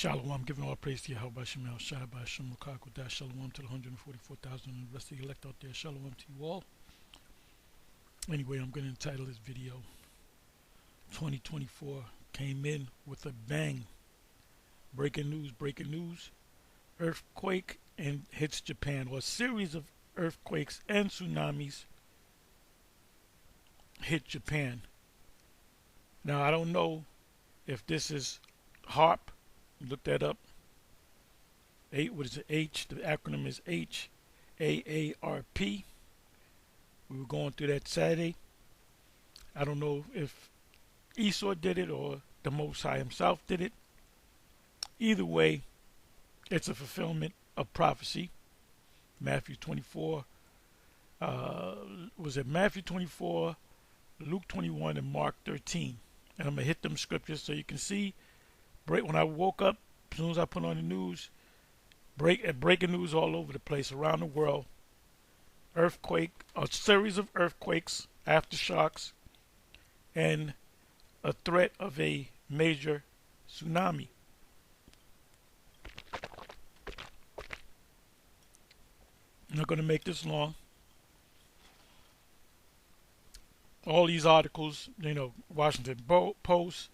Shalom, I'm giving all praise to Yahweh Shem El Shai by Hashem Mukaku Shalom to the 144,000 and the rest of the elect out there. Shalom to you all. Anyway, I'm going to entitle this video 2024 came in with a bang. Breaking news. Earthquake and hits Japan, or a series of earthquakes and tsunamis hit Japan. Now, I don't know if this is HAARP. Look that up. What is it? The acronym is HAARP. We were going through that Saturday. I don't know if Esau did it or the Most High himself did it. Either way, it's a fulfillment of prophecy. Matthew 24. Was it Matthew 24, Luke 21, and Mark 13? And I'm going to hit them scriptures so you can see. When I woke up, as soon as I put on the news, breaking news all over the place around the world. Earthquake, a series of earthquakes, aftershocks, and a threat of a major tsunami. I'm not going to make this long. All these articles, Washington Post,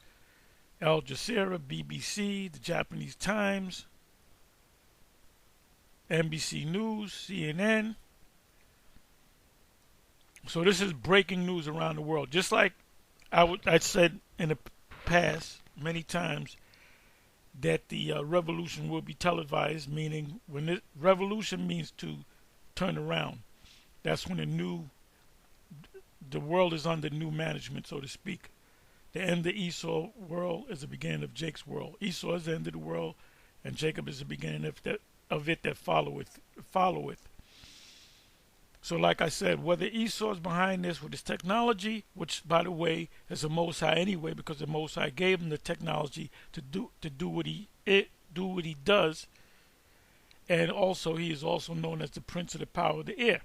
Al Jazeera, BBC, the Japanese Times, NBC News, CNN. So this is breaking news around the world. Just like I said in the past many times that the revolution will be televised, meaning when revolution means to turn around. That's when the world is under new management, so to speak. The end of Esau's world is the beginning of Jacob's world. Esau is the end of the world, and Jacob is the beginning of it that followeth. So like I said, whether Esau is behind this with his technology, which by the way is the Most High anyway, because the Most High gave him the technology to do what he does, and also he is also known as the Prince of the Power of the Air.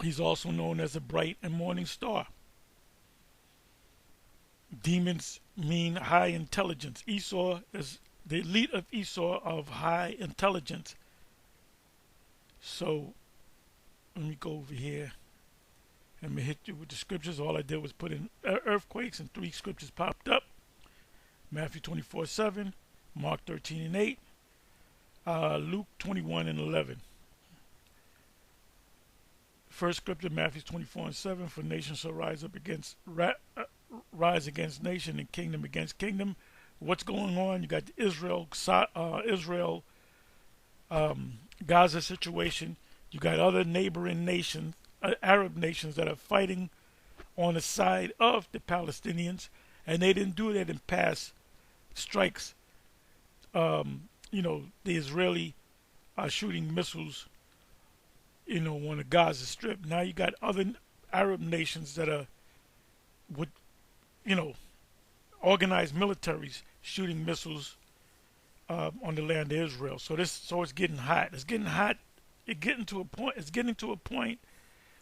He's also known as a bright and morning star. Demons mean high intelligence. Esau is the elite of Esau of high intelligence. So let me go over here. Let me hit you with the scriptures. All I did was put in earthquakes, and 3 scriptures popped up. Matthew 24:7, Mark 13:8, Luke 21:11. First scripture, Matthew 24:7, for nation shall rise against nation and kingdom against kingdom. What's going on? You got the Israel Gaza situation. You got other neighboring nations, Arab nations that are fighting on the side of the Palestinians, and they didn't do that in past strikes. The Israeli are shooting missiles on the Gaza Strip. Now you got other Arab nations that are with, organized militaries shooting missiles on the land of Israel. So it's getting hot. It's getting hot. It's getting to a point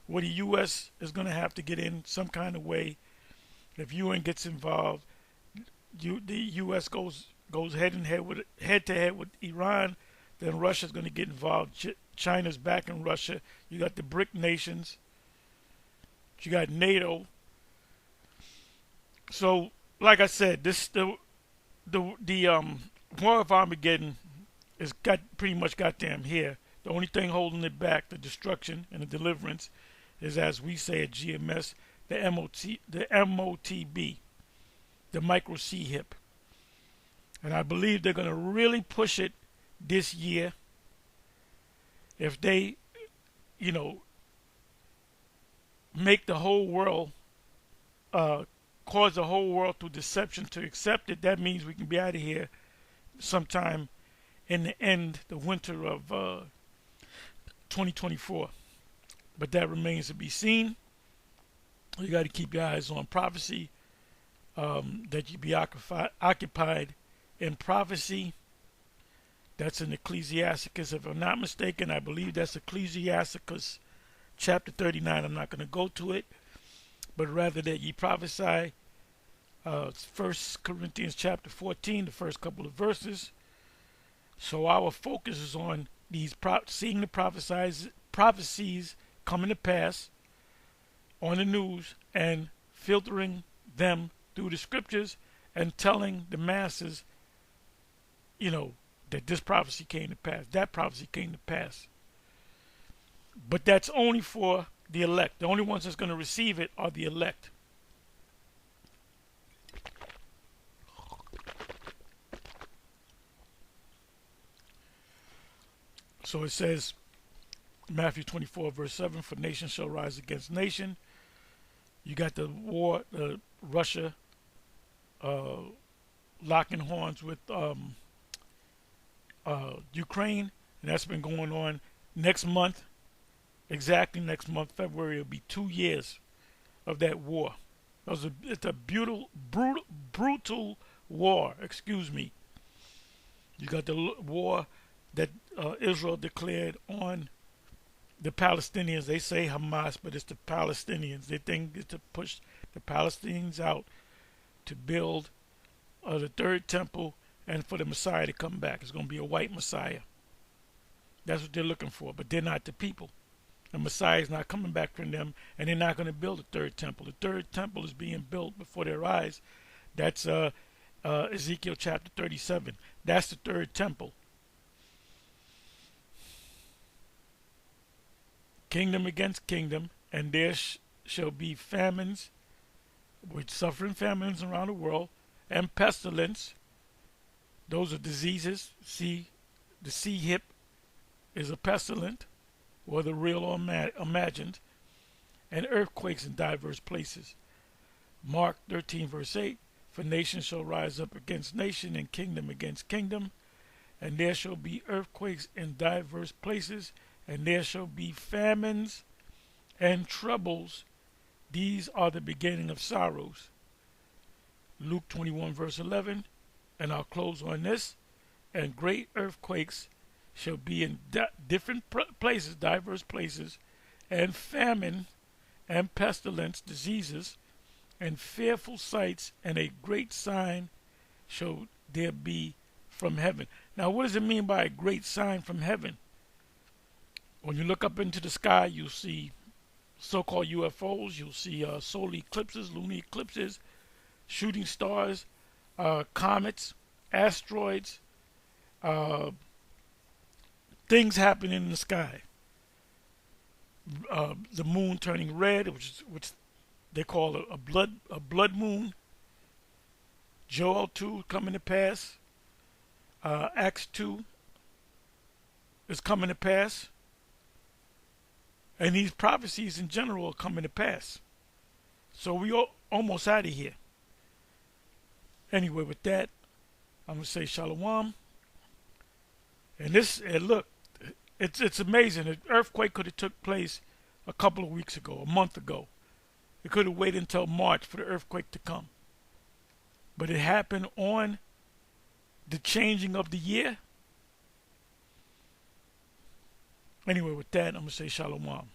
where the U.S. is going to have to get in some kind of way. If UN gets involved, the U.S. goes head to head with Iran. Then Russia's going to get involved. China's backing Russia. You got the BRIC nations. You got NATO. So, like I said, the War of Armageddon is pretty much goddamn here. The only thing holding it back, the destruction and the deliverance, is, as we say at GMS, the MOTB, the micro C-HIP. And I believe they're going to really push it this year. If they, make the whole world, cause the whole world through deception to accept it, that means we can be out of here sometime in the winter of 2024. But that remains to be seen. You got to keep your eyes on prophecy, that you be occupied in prophecy. That's in Ecclesiasticus, if I'm not mistaken. I believe that's Ecclesiasticus chapter 39. I'm not going to go to it, but rather that ye prophesy First Corinthians chapter 14, the first couple of verses. So our focus is on these seeing the prophecies coming to pass on the news and filtering them through the scriptures and telling the masses, that this prophecy came to pass, that prophecy came to pass. But that's only for the elect. The only ones that's going to receive it are the elect. So it says, Matthew 24, verse 7, for nation shall rise against nation. You got the war, Russia locking horns with Ukraine, and that's been going on. Next month, exactly next month, February, it'll be 2 years of that war. It's a brutal war. Excuse me. You got the war that Israel declared on the Palestinians. They say Hamas, but it's the Palestinians. They think it's to push the Palestinians out to build the third temple and for the Messiah to come back. It's going to be a white Messiah. That's what they're looking for, but they're not the people. The Messiah is not coming back from them, and they're not going to build a third temple. The third temple is being built before their eyes. That's Ezekiel chapter 37. That's the third temple. Kingdom against kingdom, and there shall be famines, with suffering famines around the world, and pestilence. Those are diseases. See, the sea hip is a pestilent, whether real or imagined, and earthquakes in diverse places. Mark 13, verse 8, for nation shall rise up against nation, and kingdom against kingdom, and there shall be earthquakes in diverse places, and there shall be famines and troubles. These are the beginning of sorrows. Luke 21, verse 11, and I'll close on this. And great earthquakes shall be in different places, diverse places, and famine and pestilence, diseases, and fearful sights, and a great sign shall there be from heaven. Now, what does it mean by a great sign from heaven? When you look up into the sky, you'll see so-called UFOs, you'll see solar eclipses, lunar eclipses, shooting stars, comets, asteroids, things happening in the sky. The moon turning red, which they call a blood moon. Joel 2 coming to pass. Acts 2 is coming to pass. And these prophecies in general are coming to pass. So we are almost out of here. Anyway, with that, I'm going to say shalom. And look, it's amazing. An earthquake could have took place a couple of weeks ago, a month ago. It could have waited until March for the earthquake to come. But it happened on the changing of the year. Anyway, with that, I'm going to say shalom.